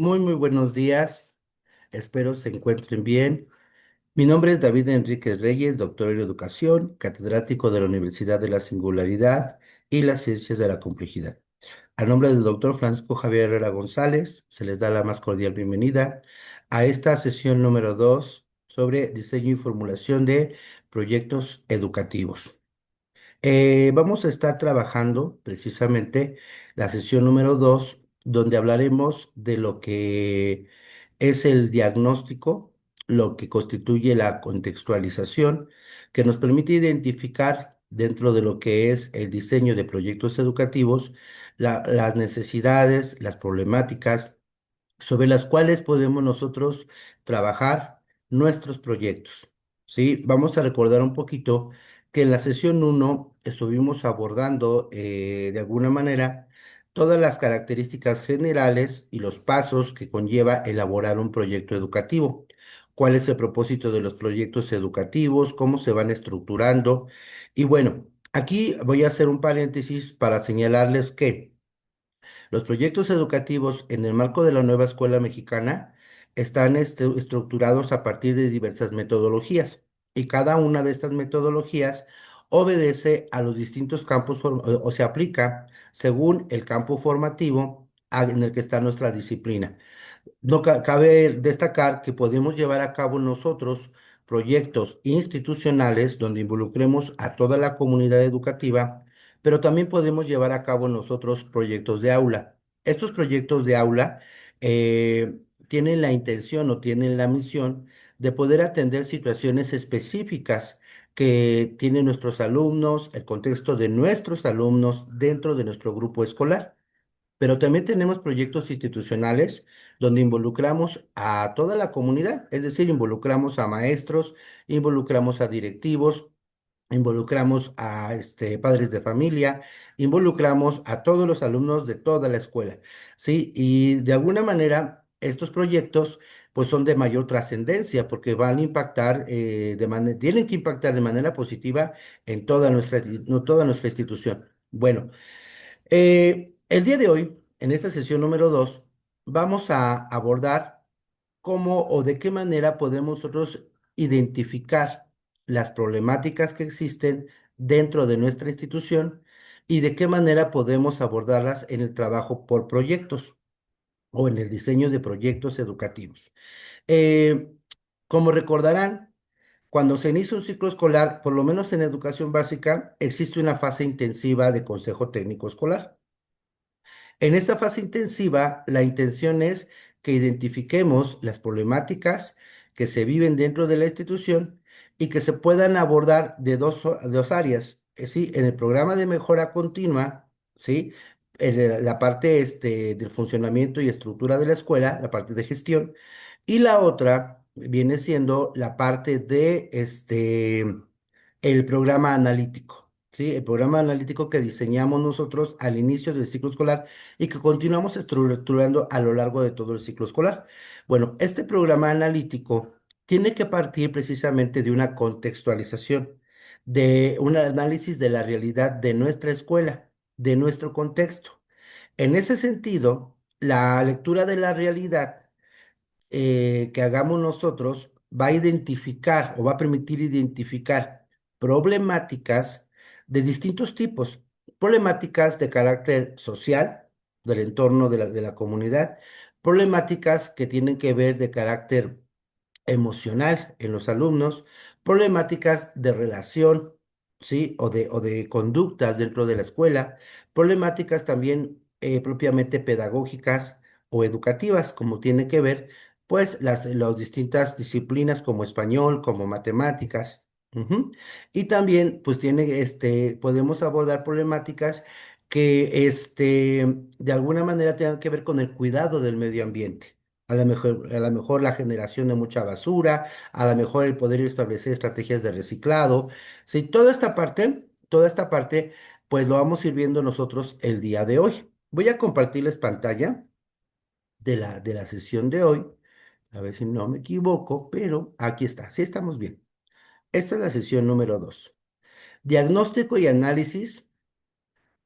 Muy buenos días. Espero se encuentren bien. Mi nombre es David Enríquez Reyes, doctor en educación, catedrático de la Universidad de la Singularidad y las Ciencias de la Complejidad. A nombre del doctor Francisco Javier Herrera González, se les da la más cordial bienvenida a esta sesión número 2 sobre diseño y formulación de proyectos educativos. Vamos a estar trabajando precisamente la sesión número 2, donde hablaremos de lo que es el diagnóstico, lo que constituye la contextualización, que nos permite identificar dentro de lo que es el diseño de proyectos educativos, las necesidades, las problemáticas sobre las cuales podemos nosotros trabajar nuestros proyectos. ¿Sí? Vamos a recordar un poquito que en la sesión uno estuvimos abordando de alguna manera todas las características generales y los pasos que conlleva elaborar un proyecto educativo. ¿Cuál es el propósito de los proyectos educativos? ¿Cómo se van estructurando? Y bueno, aquí voy a hacer un paréntesis para señalarles que los proyectos educativos en el marco de la nueva escuela mexicana están estructurados a partir de diversas metodologías y cada una de estas metodologías obedece a los distintos campos o se aplica según el campo formativo en el que está nuestra disciplina. No cabe destacar que podemos llevar a cabo nosotros proyectos institucionales donde involucremos a toda la comunidad educativa, pero también podemos llevar a cabo nosotros proyectos de aula. Estos proyectos de aula tienen la intención o tienen la misión de poder atender situaciones específicas que tienen nuestros alumnos, el contexto de nuestros alumnos dentro de nuestro grupo escolar. Pero también tenemos proyectos institucionales donde involucramos a toda la comunidad, es decir, involucramos a maestros, involucramos a directivos, involucramos a padres de familia, involucramos a todos los alumnos de toda la escuela, ¿sí? Y de alguna manera estos proyectos pues son de mayor trascendencia porque van a impactar, tienen que impactar de manera positiva en toda nuestra institución. Bueno. El día de hoy, en esta sesión número 2, vamos a abordar cómo o de qué manera podemos nosotros identificar las problemáticas que existen dentro de nuestra institución y de qué manera podemos abordarlas en el trabajo por proyectos o en el diseño de proyectos educativos. Eh, Como recordarán, cuando se inicia un ciclo escolar, por lo menos en educación básica, existe una fase intensiva de consejo técnico escolar. En esta fase intensiva, la intención es que identifiquemos las problemáticas que se viven dentro de la institución y que se puedan abordar de dos áreas, ¿sí? En el programa de mejora continua, ¿sí? La parte del funcionamiento y estructura de la escuela, la parte de gestión, y la otra viene siendo la parte de el programa analítico. ¿Sí? El programa analítico que diseñamos nosotros al inicio del ciclo escolar y que continuamos estructurando a lo largo de todo el ciclo escolar. Bueno, este programa analítico tiene que partir precisamente de una contextualización, de un análisis de la realidad de nuestra escuela, de nuestro contexto. En ese sentido, la lectura de la realidad que hagamos nosotros va a identificar o va a permitir identificar problemáticas de distintos tipos, problemáticas de carácter social, del entorno de la comunidad, problemáticas que tienen que ver de carácter emocional en los alumnos, problemáticas de relación, ¿sí? O de conductas dentro de la escuela, problemáticas también propiamente pedagógicas o educativas, como tiene que ver, pues, las distintas disciplinas como español, como matemáticas. Ujú. Y también, pues, podemos abordar problemáticas que, de alguna manera tengan que ver con el cuidado del medio ambiente. A lo mejor la generación de mucha basura, a lo mejor el poder establecer estrategias de reciclado. Sí, toda esta parte, pues lo vamos a ir viendo nosotros el día de hoy. Voy a compartirles pantalla de la sesión de hoy, a ver si no me equivoco, pero aquí está, sí estamos bien. Esta es la sesión número 2. Diagnóstico y análisis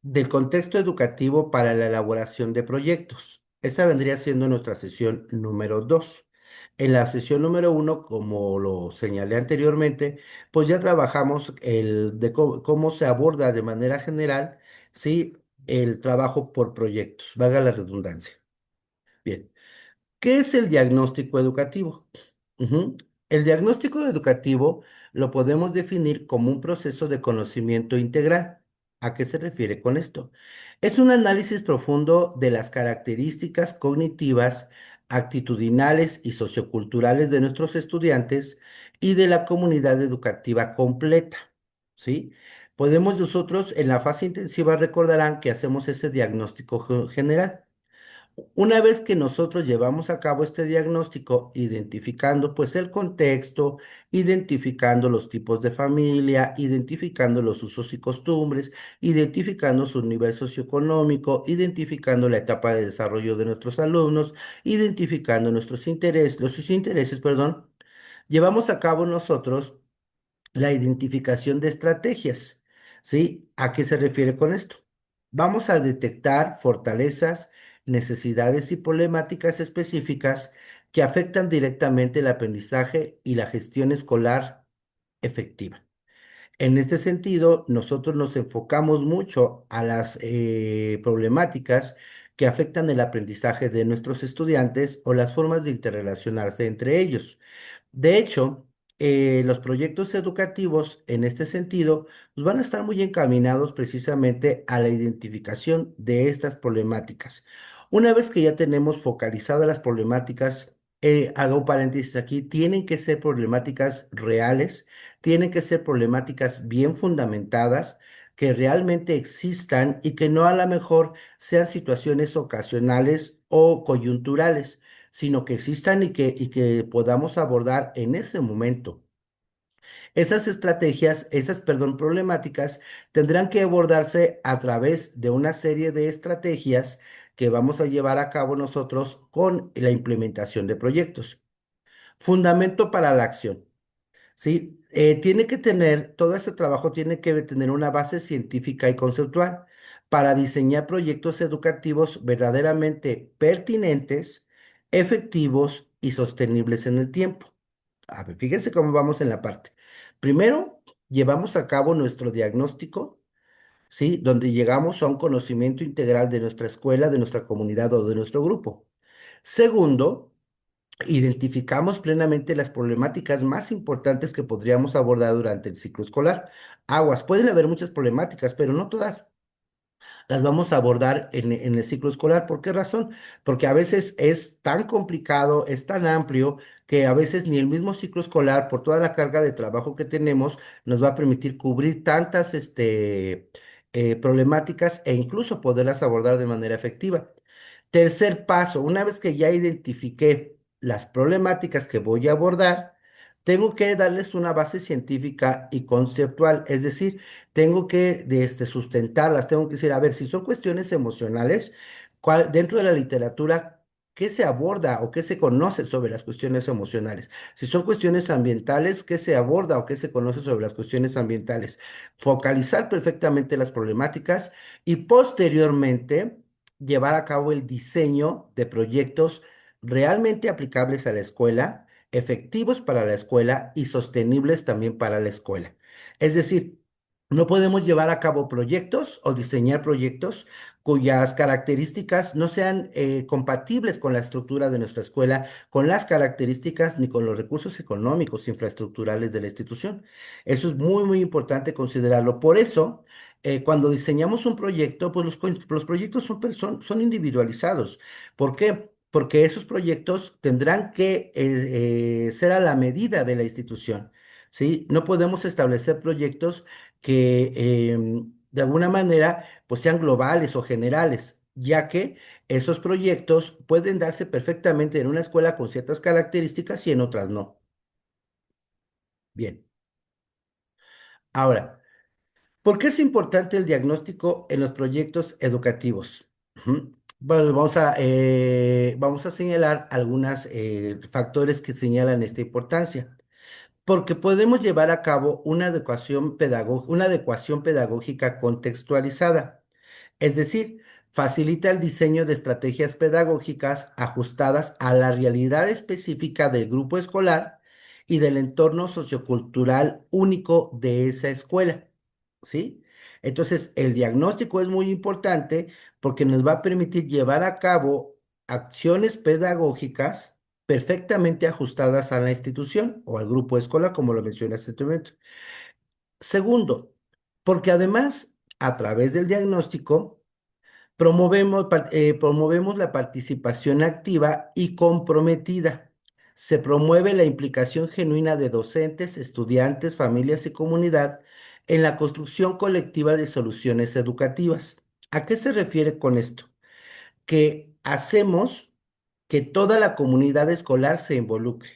del contexto educativo para la elaboración de proyectos. Esta vendría siendo nuestra sesión número 2. En la sesión número 1, como lo señalé anteriormente, pues ya trabajamos el de cómo se aborda de manera general, sí, el trabajo por proyectos, valga la redundancia. Bien. ¿Qué es el diagnóstico educativo? Ujú. El diagnóstico educativo lo podemos definir como un proceso de conocimiento integral. ¿A qué se refiere con esto? Es un análisis profundo de las características cognitivas, actitudinales y socioculturales de nuestros estudiantes y de la comunidad educativa completa. ¿Sí? Podemos nosotros en la fase intensiva recordarán que hacemos ese diagnóstico general. Una vez que nosotros llevamos a cabo este diagnóstico, identificando pues el contexto, identificando los tipos de familia, identificando los usos y costumbres, identificando su nivel socioeconómico, identificando la etapa de desarrollo de nuestros alumnos, identificando nuestros intereses, sus intereses, perdón, llevamos a cabo nosotros la identificación de estrategias. ¿Sí? ¿A qué se refiere con esto? Vamos a detectar fortalezas, necesidades y problemáticas específicas que afectan directamente el aprendizaje y la gestión escolar efectiva. En este sentido, nosotros nos enfocamos mucho a las problemáticas que afectan el aprendizaje de nuestros estudiantes o las formas de interrelacionarse entre ellos. De hecho, los proyectos educativos en este sentido pues van a estar muy encaminados precisamente a la identificación de estas problemáticas. Una vez que ya tenemos focalizadas las problemáticas, hago un paréntesis aquí, tienen que ser problemáticas reales, tienen que ser problemáticas bien fundamentadas, que realmente existan y que no a lo mejor sean situaciones ocasionales o coyunturales, sino que existan y que podamos abordar en ese momento. Esas estrategias, esas, perdón, problemáticas tendrán que abordarse a través de una serie de estrategias que vamos a llevar a cabo nosotros con la implementación de proyectos. Fundamento para la acción. ¿Sí? Tiene que tener, todo este trabajo tiene que tener una base científica y conceptual para diseñar proyectos educativos verdaderamente pertinentes, efectivos y sostenibles en el tiempo. A ver, fíjense cómo vamos en la parte. Primero, llevamos a cabo nuestro diagnóstico, ¿sí? Donde llegamos a un conocimiento integral de nuestra escuela, de nuestra comunidad o de nuestro grupo. Segundo, identificamos plenamente las problemáticas más importantes que podríamos abordar durante el ciclo escolar. Aguas, pueden haber muchas problemáticas, pero no todas las vamos a abordar en el ciclo escolar. ¿Por qué razón? Porque a veces es tan complicado, es tan amplio, que a veces ni el mismo ciclo escolar, por toda la carga de trabajo que tenemos, nos va a permitir cubrir tantas problemáticas e incluso poderlas abordar de manera efectiva. Tercer paso, una vez que ya identifiqué las problemáticas que voy a abordar, tengo que darles una base científica y conceptual, es decir, tengo que sustentarlas, tengo que decir, a ver, si son cuestiones emocionales, dentro de la literatura, ¿qué se aborda o qué se conoce sobre las cuestiones emocionales? Si son cuestiones ambientales, ¿qué se aborda o qué se conoce sobre las cuestiones ambientales? Focalizar perfectamente las problemáticas y posteriormente llevar a cabo el diseño de proyectos realmente aplicables a la escuela, efectivos para la escuela y sostenibles también para la escuela. Es decir, no podemos llevar a cabo proyectos o diseñar proyectos cuyas características no sean compatibles con la estructura de nuestra escuela, con las características ni con los recursos económicos, infraestructurales de la institución. Eso es muy, muy importante considerarlo. Por eso, cuando diseñamos un proyecto, pues los proyectos son individualizados. ¿Por qué? Porque esos proyectos tendrán que ser a la medida de la institución. ¿Sí? No podemos establecer proyectos que de alguna manera pues sean globales o generales, ya que esos proyectos pueden darse perfectamente en una escuela con ciertas características y en otras no. Bien. Ahora, ¿por qué es importante el diagnóstico en los proyectos educativos? Ujú. Bueno, vamos a señalar algunos factores que señalan esta importancia. Porque podemos llevar a cabo una adecuación pedagógica contextualizada. Es decir, Facilita el diseño de estrategias pedagógicas ajustadas a la realidad específica del grupo escolar y del entorno sociocultural único de esa escuela, ¿sí? Entonces, el diagnóstico es muy importante porque nos va a permitir llevar a cabo acciones pedagógicas perfectamente ajustadas a la institución o al grupo escolar, como lo mencionaste anteriormente. Segundo, porque además, a través del diagnóstico, promovemos la participación activa y comprometida. Se promueve la implicación genuina de docentes, estudiantes, familias y comunidad en la construcción colectiva de soluciones educativas. ¿A qué se refiere con esto? Que hacemos que toda la comunidad escolar se involucre,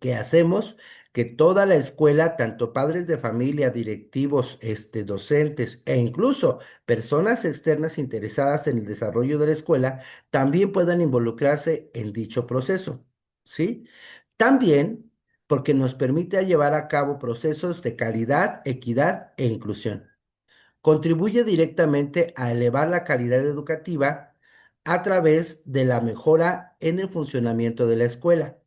que hacemos que toda la escuela, tanto padres de familia, directivos, docentes e incluso personas externas interesadas en el desarrollo de la escuela, también puedan involucrarse en dicho proceso, ¿sí? También porque nos permite llevar a cabo procesos de calidad, equidad e inclusión. Contribuye directamente a elevar la calidad educativa a través de la mejora en el funcionamiento de la escuela,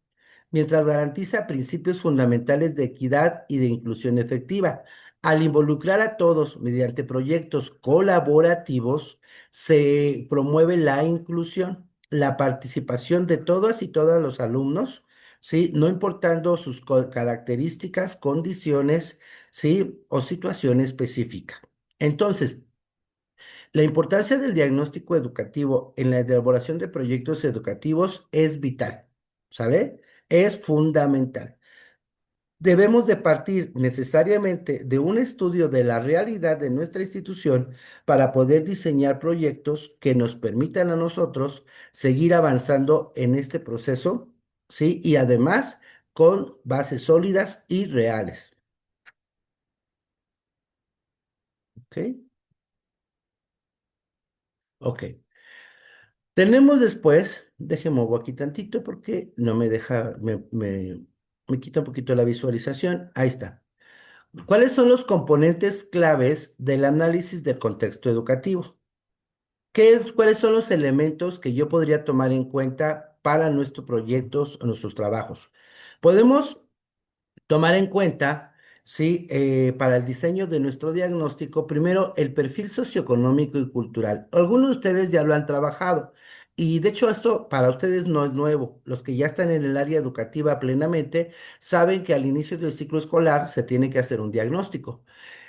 mientras garantiza principios fundamentales de equidad y de inclusión efectiva. Al involucrar a todos mediante proyectos colaborativos, se promueve la inclusión, la participación de todas y todos los alumnos, ¿sí? No importando sus características, condiciones, ¿sí? O situación específica. Entonces, la importancia del diagnóstico educativo en la elaboración de proyectos educativos es vital, ¿sale? Es fundamental. Debemos de partir necesariamente de un estudio de la realidad de nuestra institución para poder diseñar proyectos que nos permitan a nosotros seguir avanzando en este proceso, ¿sí? Y además con bases sólidas y reales, ¿ok? Ok. Tenemos después, déjeme mover aquí tantito porque no me deja, me quita un poquito la visualización. Ahí está. ¿Cuáles son los componentes claves del análisis del contexto educativo? ¿Cuáles son los elementos que yo podría tomar en cuenta para nuestros proyectos o nuestros trabajos? Podemos tomar en cuenta, sí, para el diseño de nuestro diagnóstico, primero el perfil socioeconómico y cultural. Algunos de ustedes ya lo han trabajado y de hecho esto para ustedes no es nuevo. Los que ya están en el área educativa plenamente saben que al inicio del ciclo escolar se tiene que hacer un diagnóstico.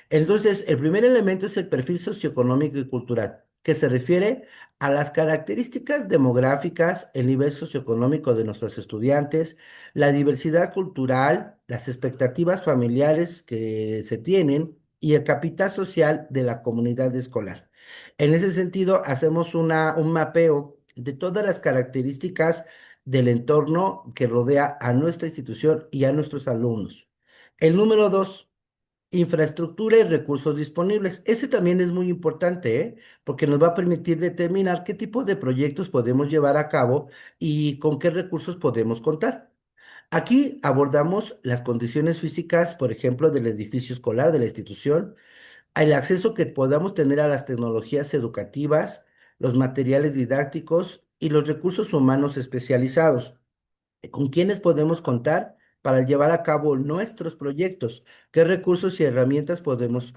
Entonces, el primer elemento es el perfil socioeconómico y cultural, que se refiere a las características demográficas, el nivel socioeconómico de nuestros estudiantes, la diversidad cultural, las expectativas familiares que se tienen y el capital social de la comunidad escolar. En ese sentido, hacemos un mapeo de todas las características del entorno que rodea a nuestra institución y a nuestros alumnos. El número dos. Infraestructura y recursos disponibles. Ese también es muy importante, ¿eh? Porque nos va a permitir determinar qué tipo de proyectos podemos llevar a cabo y con qué recursos podemos contar. Aquí abordamos las condiciones físicas, por ejemplo, del edificio escolar, de la institución, el acceso que podamos tener a las tecnologías educativas, los materiales didácticos y los recursos humanos especializados. ¿Con quiénes podemos contar para llevar a cabo nuestros proyectos? ¿Qué recursos y herramientas podemos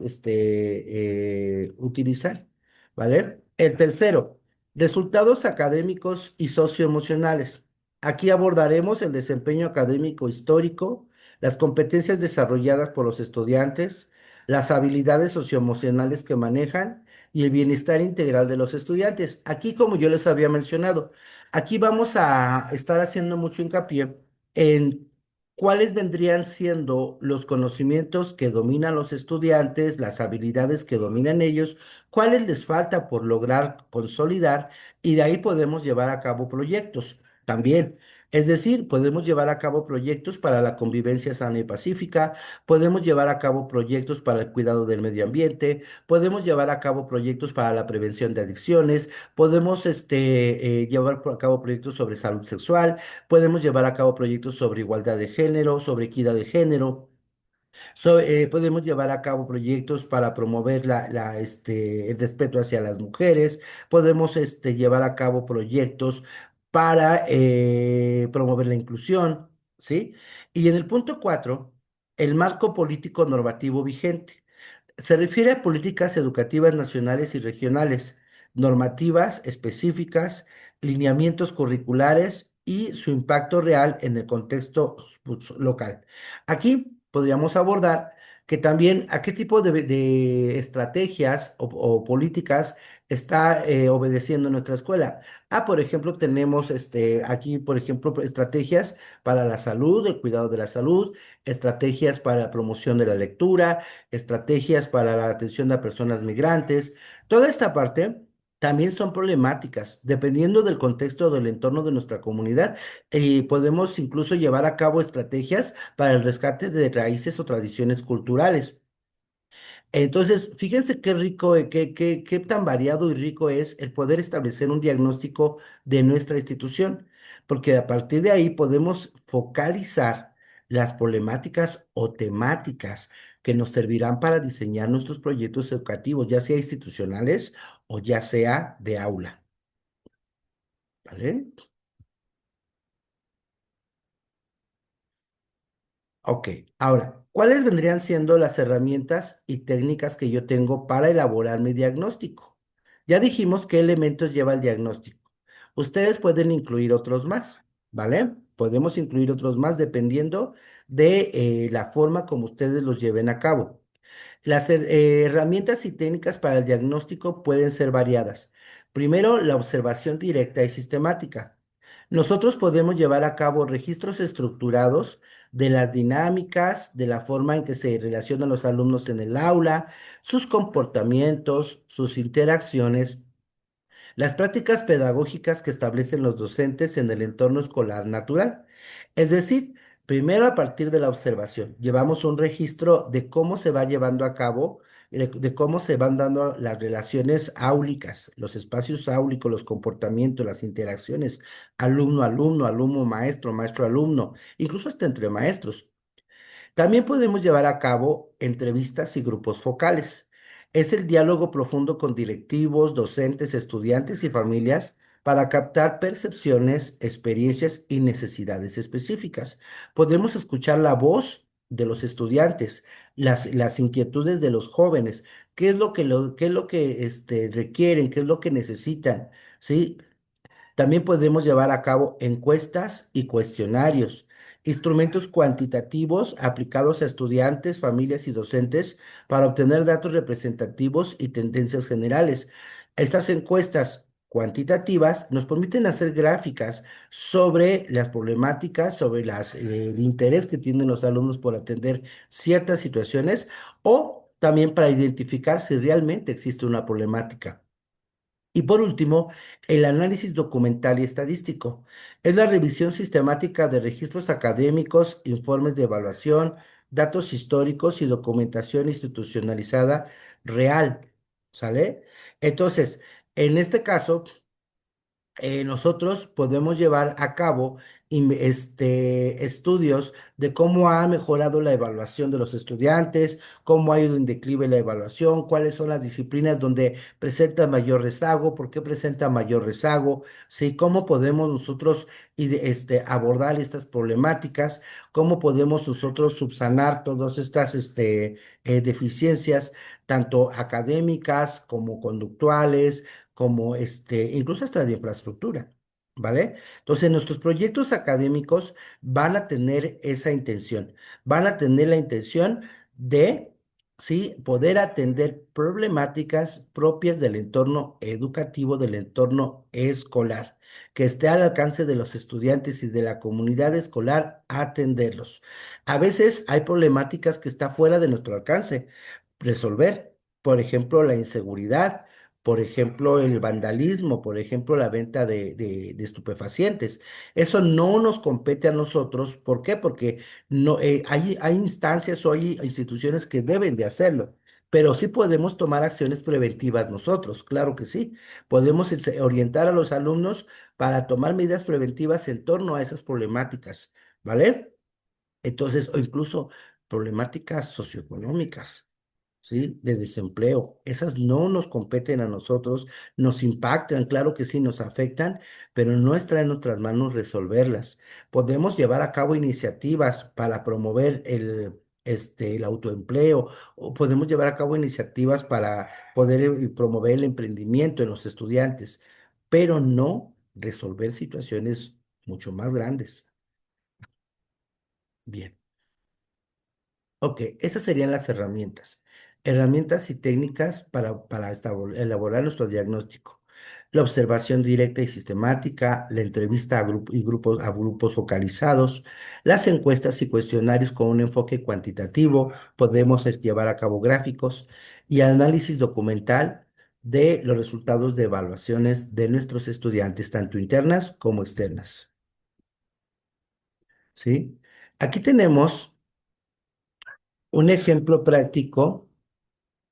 utilizar? ¿Vale? El tercero, resultados académicos y socioemocionales. Aquí abordaremos el desempeño académico histórico, las competencias desarrolladas por los estudiantes, las habilidades socioemocionales que manejan y el bienestar integral de los estudiantes. Aquí, como yo les había mencionado, aquí vamos a estar haciendo mucho hincapié en cuáles vendrían siendo los conocimientos que dominan los estudiantes, las habilidades que dominan ellos, cuáles les falta por lograr consolidar y de ahí podemos llevar a cabo proyectos también. Es decir, podemos llevar a cabo proyectos para la convivencia sana y pacífica, podemos llevar a cabo proyectos para el cuidado del medio ambiente, podemos llevar a cabo proyectos para la prevención de adicciones, podemos llevar a cabo proyectos sobre salud sexual, podemos llevar a cabo proyectos sobre igualdad de género, sobre equidad de género. Podemos llevar a cabo proyectos para promover el respeto hacia las mujeres, podemos llevar a cabo proyectos para promover la inclusión, ¿sí? Y en el punto 4, el marco político normativo vigente. Se refiere a políticas educativas nacionales y regionales, normativas específicas, lineamientos curriculares y su impacto real en el contexto pues, local. Aquí podríamos abordar que también a qué tipo de estrategias o políticas está obedeciendo nuestra escuela. Por ejemplo, tenemos aquí, por ejemplo, estrategias para la salud, el cuidado de la salud, estrategias para la promoción de la lectura, estrategias para la atención a personas migrantes. Toda esta parte también son problemáticas, dependiendo del contexto del entorno de nuestra comunidad. Podemos incluso llevar a cabo estrategias para el rescate de raíces o tradiciones culturales. Entonces, fíjense qué rico, qué tan variado y rico es el poder establecer un diagnóstico de nuestra institución, porque a partir de ahí podemos focalizar las problemáticas o temáticas que nos servirán para diseñar nuestros proyectos educativos, ya sea institucionales o ya sea de aula. ¿Vale? Ok, ahora, ¿cuáles vendrían siendo las herramientas y técnicas que yo tengo para elaborar mi diagnóstico? Ya dijimos qué elementos lleva el diagnóstico. Ustedes pueden incluir otros más, ¿vale? Podemos incluir otros más dependiendo de la forma como ustedes los lleven a cabo. Las herramientas y técnicas para el diagnóstico pueden ser variadas. Primero, la observación directa y sistemática. Nosotros podemos llevar a cabo registros estructurados de las dinámicas, de la forma en que se relacionan los alumnos en el aula, sus comportamientos, sus interacciones, las prácticas pedagógicas que establecen los docentes en el entorno escolar natural. Es decir, primero a partir de la observación, llevamos un registro de cómo se va llevando a cabo, de cómo se van dando las relaciones áulicas, los espacios áulicos, los comportamientos, las interacciones, alumno-alumno, alumno-maestro, maestro-alumno, incluso hasta entre maestros. También podemos llevar a cabo entrevistas y grupos focales. Es el diálogo profundo con directivos, docentes, estudiantes y familias para captar percepciones, experiencias y necesidades específicas. Podemos escuchar la voz de los estudiantes, las inquietudes de los jóvenes, qué es lo que requieren, qué es lo que necesitan, ¿sí? También podemos llevar a cabo encuestas y cuestionarios, instrumentos cuantitativos aplicados a estudiantes, familias y docentes para obtener datos representativos y tendencias generales. Estas encuestas cuantitativas nos permiten hacer gráficas sobre las problemáticas, sobre el interés que tienen los alumnos por atender ciertas situaciones o también para identificar si realmente existe una problemática. Y por último, el análisis documental y estadístico. Es la revisión sistemática de registros académicos, informes de evaluación, datos históricos y documentación institucionalizada real. ¿Sale? Entonces, en este caso, nosotros podemos llevar a cabo estudios de cómo ha mejorado la evaluación de los estudiantes, cómo ha ido en declive la evaluación, cuáles son las disciplinas donde presenta mayor rezago, por qué presenta mayor rezago, ¿sí? Cómo podemos nosotros abordar estas problemáticas, cómo podemos nosotros subsanar todas estas deficiencias, tanto académicas como conductuales como incluso hasta de infraestructura, ¿vale? Entonces, nuestros proyectos académicos van a tener esa intención, van a tener la intención de, sí, poder atender problemáticas propias del entorno educativo, del entorno escolar, que esté al alcance de los estudiantes y de la comunidad escolar, atenderlos. A veces hay problemáticas que está fuera de nuestro alcance resolver, por ejemplo, la inseguridad, por ejemplo, el vandalismo, por ejemplo, la venta de estupefacientes. Eso no nos compete a nosotros. ¿Por qué? Porque no, hay instancias o hay instituciones que deben de hacerlo. Pero sí podemos tomar acciones preventivas nosotros, claro que sí. Podemos orientar a los alumnos para tomar medidas preventivas en torno a esas problemáticas, ¿vale? Entonces, o incluso problemáticas socioeconómicas, ¿sí? De desempleo. Esas no nos competen a nosotros, nos impactan, claro que sí, nos afectan, pero no está en nuestras manos resolverlas. Podemos llevar a cabo iniciativas para promover el autoempleo, o podemos llevar a cabo iniciativas para poder promover el emprendimiento en los estudiantes, pero no resolver situaciones mucho más grandes. Bien. Ok, esas serían las herramientas. Herramientas y técnicas para elaborar nuestro diagnóstico. La observación directa y sistemática, la entrevista a grupos focalizados, las encuestas y cuestionarios con un enfoque cuantitativo, podemos llevar a cabo gráficos y análisis documental de los resultados de evaluaciones de nuestros estudiantes, tanto internas como externas. ¿Sí? Aquí tenemos un ejemplo práctico,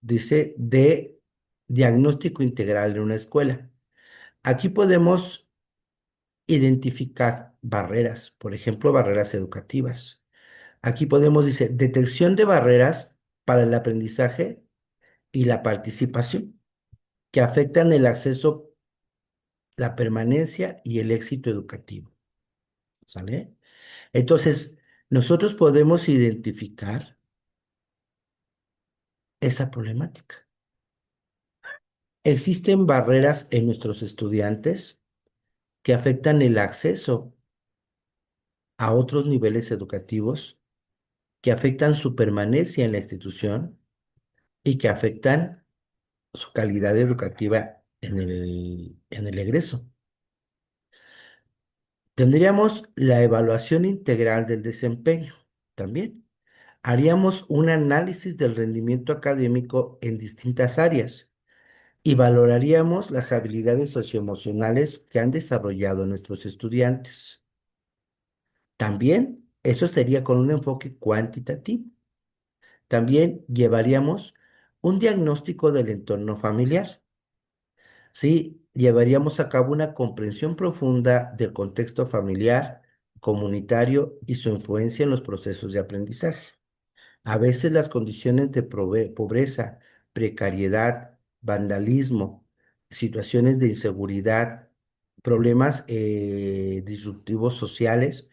dice, de diagnóstico integral en una escuela. Aquí podemos identificar barreras, por ejemplo, barreras educativas. Aquí podemos, dice, detección de barreras para el aprendizaje y la participación que afectan el acceso, la permanencia y el éxito educativo. ¿Sale? Entonces, nosotros podemos identificar esa problemática. Existen barreras en nuestros estudiantes que afectan el acceso a otros niveles educativos, que afectan su permanencia en la institución y que afectan su calidad educativa en el egreso. Tendríamos la evaluación integral del desempeño también. Haríamos un análisis del rendimiento académico en distintas áreas y valoraríamos las habilidades socioemocionales que han desarrollado nuestros estudiantes. También eso sería con un enfoque cuantitativo. También llevaríamos un diagnóstico del entorno familiar, ¿sí? Llevaríamos a cabo una comprensión profunda del contexto familiar, comunitario y su influencia en los procesos de aprendizaje. A veces las condiciones de pobreza, precariedad, vandalismo, situaciones de inseguridad, problemas disruptivos sociales,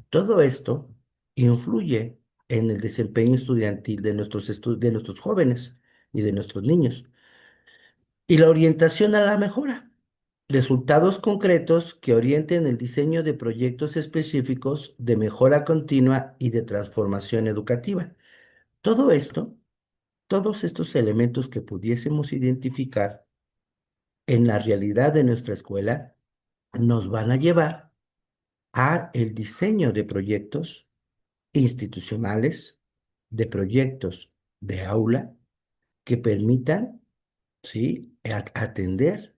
todo esto influye en el desempeño estudiantil de nuestros jóvenes y de nuestros niños. Y la orientación a la mejora. Resultados concretos que orienten el diseño de proyectos específicos de mejora continua y de transformación educativa. Todo esto, todos estos elementos que pudiésemos identificar en la realidad de nuestra escuela nos van a llevar a el diseño de proyectos institucionales, de proyectos de aula que permitan, ¿sí? Atender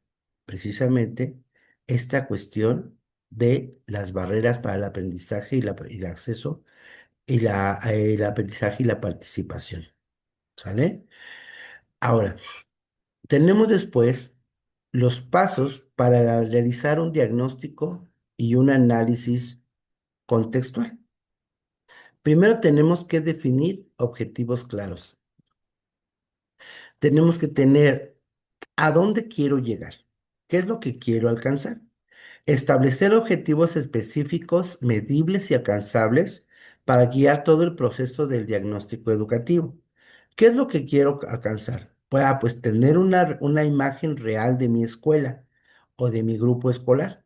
precisamente esta cuestión de las barreras para el aprendizaje y el acceso el aprendizaje y la participación. ¿Sale? Ahora, tenemos después los pasos para realizar un diagnóstico y un análisis contextual. Primero tenemos que definir objetivos claros. Tenemos que tener a dónde quiero llegar, qué es lo que quiero alcanzar. Establecer objetivos específicos, medibles y alcanzables para guiar todo el proceso del diagnóstico educativo. ¿Qué es lo que quiero alcanzar? Pues tener una imagen real de mi escuela o de mi grupo escolar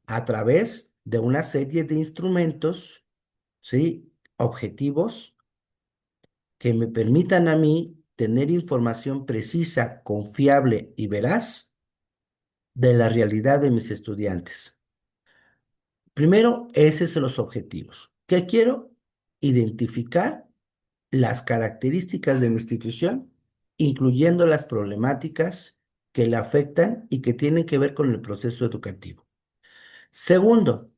a través de una serie de instrumentos, ¿sí? Objetivos que me permitan a mí tener información precisa, confiable y veraz de la realidad de mis estudiantes. Primero, esos son los objetivos. ¿Qué quiero? Identificar las características de mi institución, incluyendo las problemáticas que le afectan y que tienen que ver con el proceso educativo. Segundo,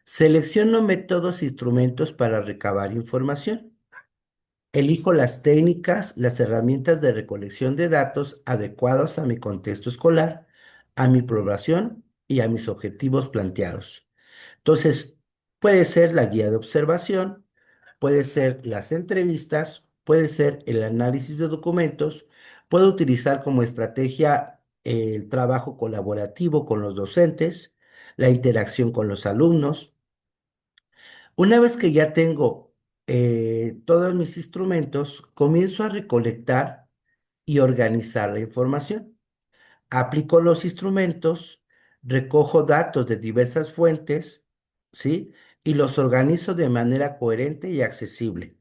selecciono métodos e instrumentos para recabar información. Elijo las técnicas, las herramientas de recolección de datos adecuados a mi contexto escolar, a mi población y a mis objetivos planteados. Entonces, puede ser la guía de observación, puede ser las entrevistas, puede ser el análisis de documentos, puede utilizar como estrategia el trabajo colaborativo con los docentes, la interacción con los alumnos. Una vez que ya tengo todos mis instrumentos, comienzo a recolectar y organizar la información. Aplico los instrumentos, recojo datos de diversas fuentes, ¿sí? Y los organizo de manera coherente y accesible.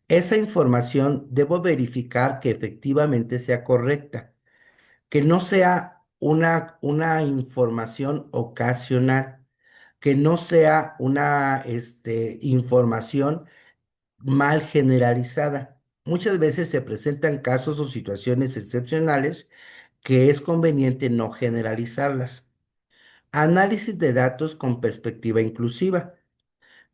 Esa información debo verificar que efectivamente sea correcta, que no sea una información ocasional, que no sea una información mal generalizada. Muchas veces se presentan casos o situaciones excepcionales que es conveniente no generalizarlas. Análisis de datos con perspectiva inclusiva.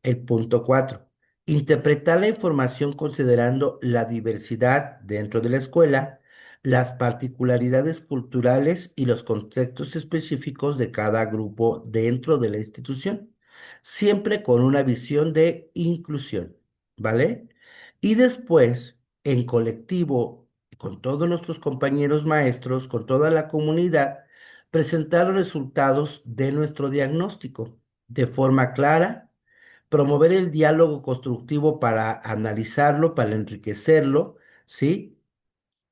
El punto 4. Interpretar la información considerando la diversidad dentro de la escuela, las particularidades culturales y los contextos específicos de cada grupo dentro de la institución, siempre con una visión de inclusión, ¿vale? Y después, en colectivo, con todos nuestros compañeros maestros, con toda la comunidad, presentar los resultados de nuestro diagnóstico de forma clara, promover el diálogo constructivo para analizarlo, para enriquecerlo, ¿sí?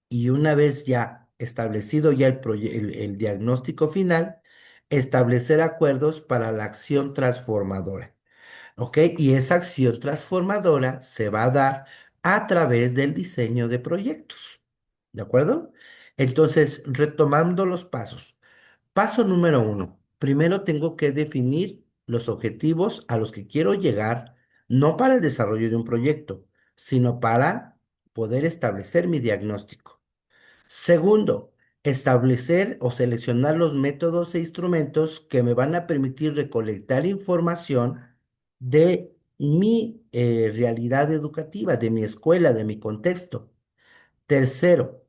Y una vez ya establecido ya el diagnóstico final, establecer acuerdos para la acción transformadora, ¿ok? Y esa acción transformadora se va a dar a través del diseño de proyectos, ¿de acuerdo? Entonces, retomando los pasos. Paso número uno. Primero tengo que definir los objetivos a los que quiero llegar, no para el desarrollo de un proyecto, sino para poder establecer mi diagnóstico. Segundo, establecer o seleccionar los métodos e instrumentos que me van a permitir recolectar información de mi realidad educativa, de mi escuela, de mi contexto. Tercero,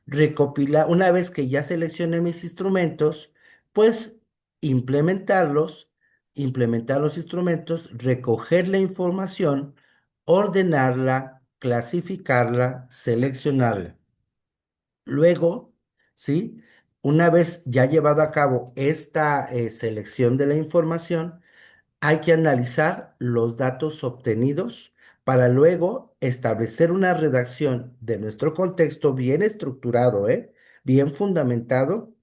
recopilar, una vez que ya seleccioné mis instrumentos, pues implementarlos, implementar los instrumentos, recoger la información, ordenarla, clasificarla, seleccionarla. Luego, ¿sí? Una vez ya llevado a cabo esta selección de la información, hay que analizar los datos obtenidos para luego establecer una redacción de nuestro contexto bien estructurado, ¿eh? Bien fundamentado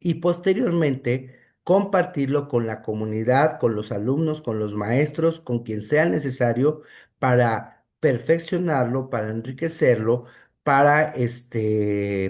y posteriormente compartirlo con la comunidad, con los alumnos, con los maestros, con quien sea necesario para perfeccionarlo, para enriquecerlo, para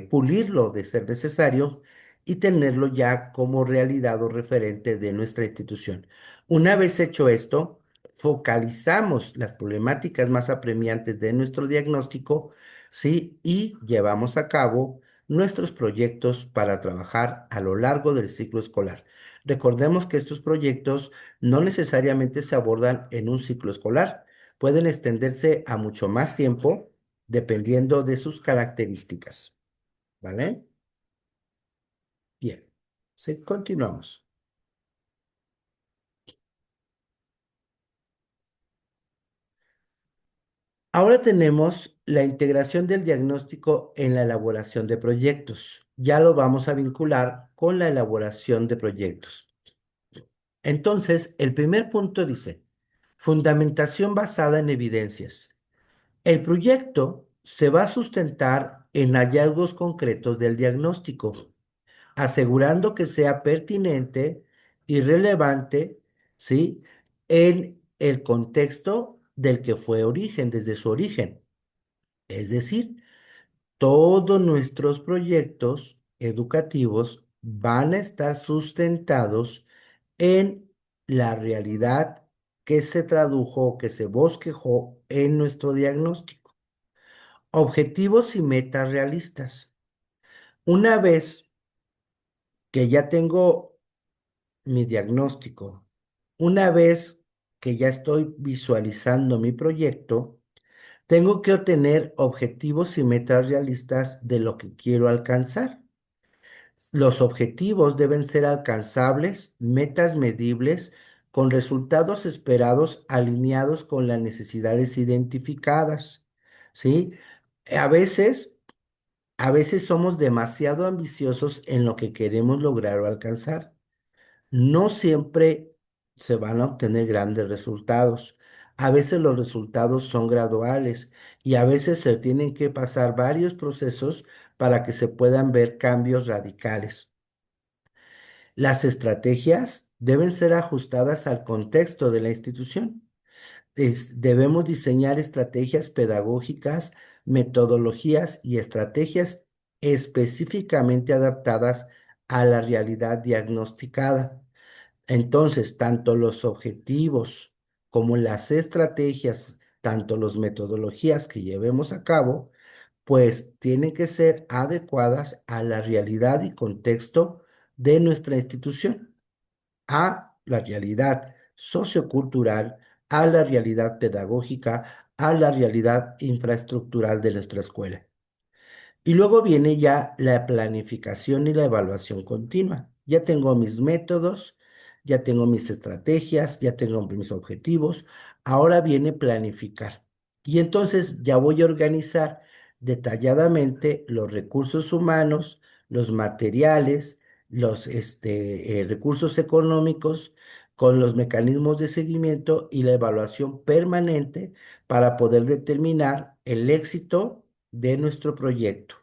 pulirlo de ser necesario y tenerlo ya como realidad o referente de nuestra institución. Una vez hecho esto, focalizamos las problemáticas más apremiantes de nuestro diagnóstico, ¿sí? Y llevamos a cabo nuestros proyectos para trabajar a lo largo del ciclo escolar. Recordemos que estos proyectos no necesariamente se abordan en un ciclo escolar, pueden extenderse a mucho más tiempo dependiendo de sus características, ¿vale? Bien, sí, continuamos. Ahora tenemos la integración del diagnóstico en la elaboración de proyectos. Ya lo vamos a vincular con la elaboración de proyectos. Entonces, el primer punto dice, fundamentación basada en evidencias. El proyecto se va a sustentar en hallazgos concretos del diagnóstico, asegurando que sea pertinente y relevante, ¿sí? En el contexto del que fue origen, desde su origen. Es decir, todos nuestros proyectos educativos van a estar sustentados en la realidad que se tradujo, que se bosquejó en nuestro diagnóstico. Objetivos y metas realistas. Una vez que ya tengo mi diagnóstico, una vez que ya estoy visualizando mi proyecto, tengo que obtener objetivos y metas realistas de lo que quiero alcanzar. Los objetivos deben ser alcanzables, metas medibles, con resultados esperados alineados con las necesidades identificadas, ¿sí? A veces, a veces somos demasiado ambiciosos en lo que queremos lograr o alcanzar. No siempre se van a obtener grandes resultados. A veces los resultados son graduales y a veces se tienen que pasar varios procesos para que se puedan ver cambios radicales. Las estrategias deben ser ajustadas al contexto de la institución. Debemos diseñar estrategias pedagógicas, metodologías y estrategias específicamente adaptadas a la realidad diagnosticada. Entonces, tanto los objetivos como las estrategias, tanto las metodologías que llevemos a cabo, pues tienen que ser adecuadas a la realidad y contexto de nuestra institución, a la realidad sociocultural, a la realidad pedagógica, a la realidad infraestructural de nuestra escuela. Y luego viene ya la planificación y la evaluación continua. Ya tengo mis métodos, ya tengo mis estrategias, ya tengo mis objetivos. Ahora viene planificar. Y entonces ya voy a organizar detalladamente los recursos humanos, los materiales, los recursos económicos, con los mecanismos de seguimiento y la evaluación permanente para poder determinar el éxito de nuestro proyecto.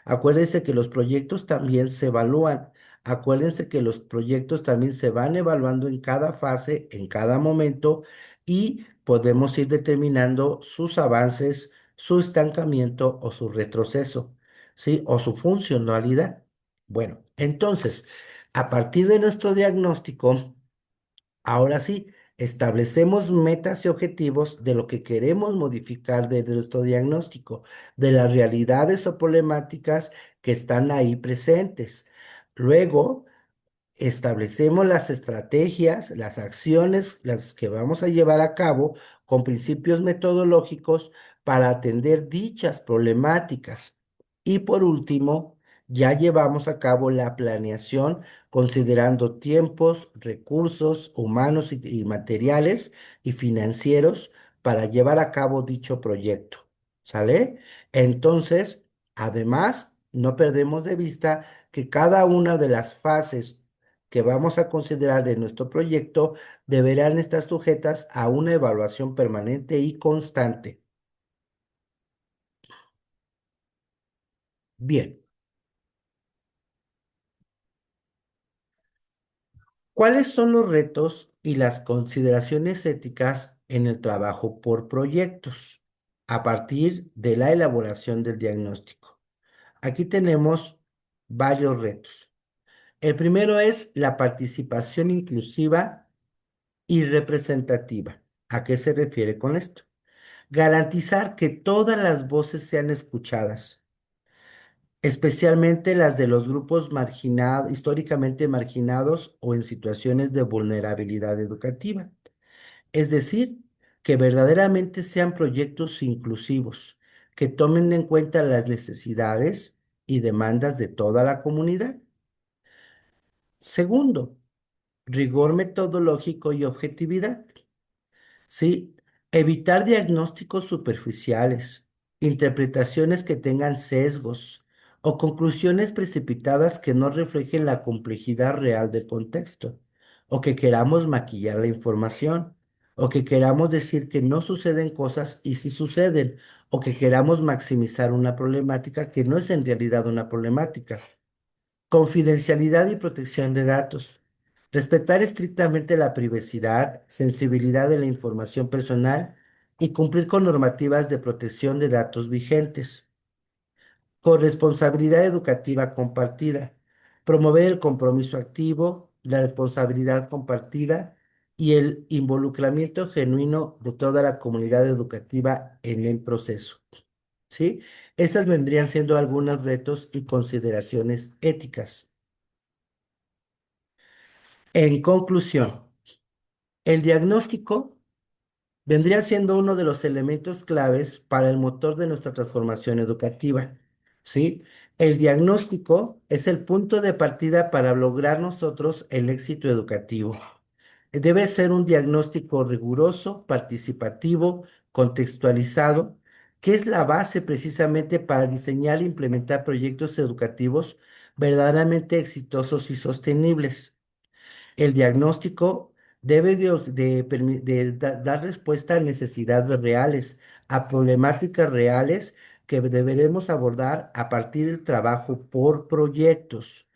Acuérdense que los proyectos también se evalúan. Acuérdense que los proyectos también se van evaluando en cada fase, en cada momento, y podemos ir determinando sus avances, su estancamiento o su retroceso, ¿sí? O su funcionalidad. Bueno, entonces, a partir de nuestro diagnóstico, ahora sí, establecemos metas y objetivos de lo que queremos modificar de nuestro diagnóstico, de las realidades o problemáticas que están ahí presentes. Luego, establecemos las estrategias, las acciones, las que vamos a llevar a cabo con principios metodológicos para atender dichas problemáticas. Y por último, ya llevamos a cabo la planeación considerando tiempos, recursos humanos y materiales y financieros para llevar a cabo dicho proyecto. ¿Sale? Entonces, además, no perdemos de vista que cada una de las fases que vamos a considerar en nuestro proyecto deberán estar sujetas a una evaluación permanente y constante. Bien, ¿cuáles son los retos y las consideraciones éticas en el trabajo por proyectos a partir de la elaboración del diagnóstico? Aquí tenemos varios retos. El primero es la participación inclusiva y representativa. ¿A qué se refiere con esto? Garantizar que todas las voces sean escuchadas, especialmente las de los grupos marginados, históricamente marginados o en situaciones de vulnerabilidad educativa. Es decir, que verdaderamente sean proyectos inclusivos, que tomen en cuenta las necesidades y demandas de toda la comunidad. Segundo, rigor metodológico y objetividad. Sí, evitar diagnósticos superficiales, interpretaciones que tengan sesgos o conclusiones precipitadas que no reflejen la complejidad real del contexto, o que queramos maquillar la información, o que queramos decir que no suceden cosas y sí suceden, o que queramos maximizar una problemática que no es en realidad una problemática. Confidencialidad y protección de datos. Respetar estrictamente la privacidad, sensibilidad de la información personal y cumplir con normativas de protección de datos vigentes. Corresponsabilidad educativa compartida. Promover el compromiso activo, la responsabilidad compartida y el involucramiento genuino de toda la comunidad educativa en el proceso. ¿Sí? Esas vendrían siendo algunos retos y consideraciones éticas. En conclusión, el diagnóstico vendría siendo uno de los elementos claves para el motor de nuestra transformación educativa, ¿sí? El diagnóstico es el punto de partida para lograr nosotros el éxito educativo. Debe ser un diagnóstico riguroso, participativo, contextualizado, que es la base precisamente para diseñar e implementar proyectos educativos verdaderamente exitosos y sostenibles. El diagnóstico debe dar respuesta a necesidades reales, a problemáticas reales que deberemos abordar a partir del trabajo por proyectos.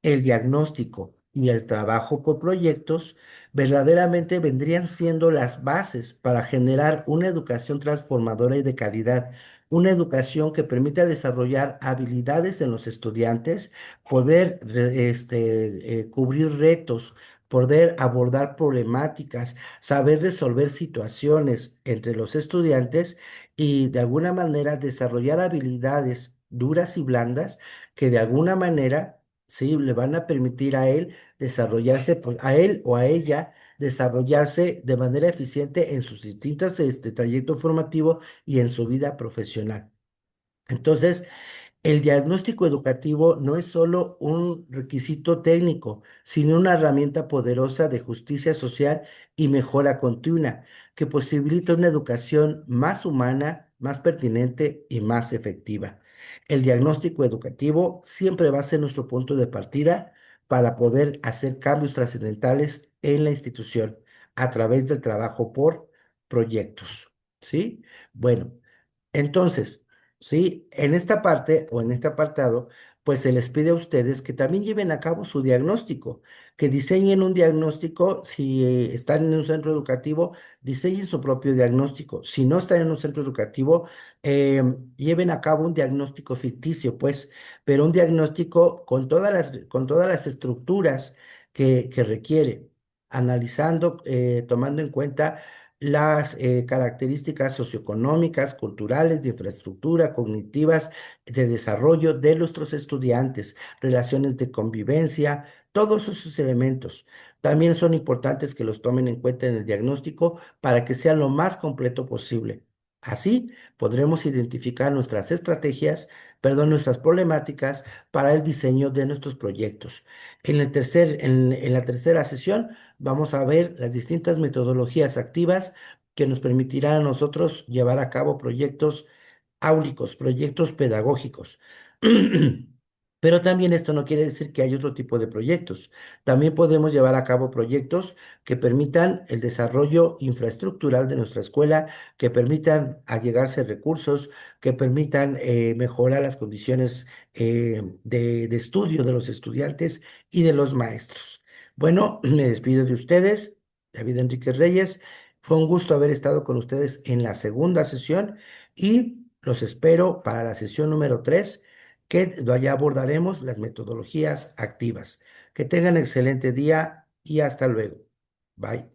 El diagnóstico y el trabajo por proyectos verdaderamente vendrían siendo las bases para generar una educación transformadora y de calidad, una educación que permita desarrollar habilidades en los estudiantes, poder cubrir retos, poder abordar problemáticas, saber resolver situaciones entre los estudiantes y de alguna manera desarrollar habilidades duras y blandas que de alguna manera, sí, le van a permitir a él desarrollarse, pues, a él o a ella desarrollarse de manera eficiente en sus distintos trayectos formativos y en su vida profesional. Entonces, el diagnóstico educativo no es solo un requisito técnico, sino una herramienta poderosa de justicia social y mejora continua, que posibilita una educación más humana, más pertinente y más efectiva. El diagnóstico educativo siempre va a ser nuestro punto de partida para poder hacer cambios trascendentales en la institución a través del trabajo por proyectos. ¿Sí? Bueno. Entonces, sí, en esta parte o en este apartado, pues se les pide a ustedes que también lleven a cabo su diagnóstico, que diseñen un diagnóstico, si están en un centro educativo, diseñen su propio diagnóstico. Si no están en un centro educativo, lleven a cabo un diagnóstico ficticio, pues, pero un diagnóstico con todas las estructuras que requiere, analizando, tomando en cuenta las características socioeconómicas, culturales, de infraestructura, cognitivas, de desarrollo de nuestros estudiantes, relaciones de convivencia, todos esos elementos. También son importantes que los tomen en cuenta en el diagnóstico para que sea lo más completo posible. Así podremos identificar nuestras estrategias, perdón, nuestras problemáticas para el diseño de nuestros proyectos. En la tercera sesión vamos a ver las distintas metodologías activas que nos permitirán a nosotros llevar a cabo proyectos áulicos, proyectos pedagógicos. Pero también esto no quiere decir que hay otro tipo de proyectos. También podemos llevar a cabo proyectos que permitan el desarrollo infraestructural de nuestra escuela, que permitan allegarse recursos, que permitan mejorar las condiciones de estudio de los estudiantes y de los maestros. Bueno, me despido de ustedes, David Enrique Reyes. Fue un gusto haber estado con ustedes en la segunda sesión y los espero para la sesión número 3, que allá abordaremos las metodologías activas. Que tengan excelente día y hasta luego. Bye.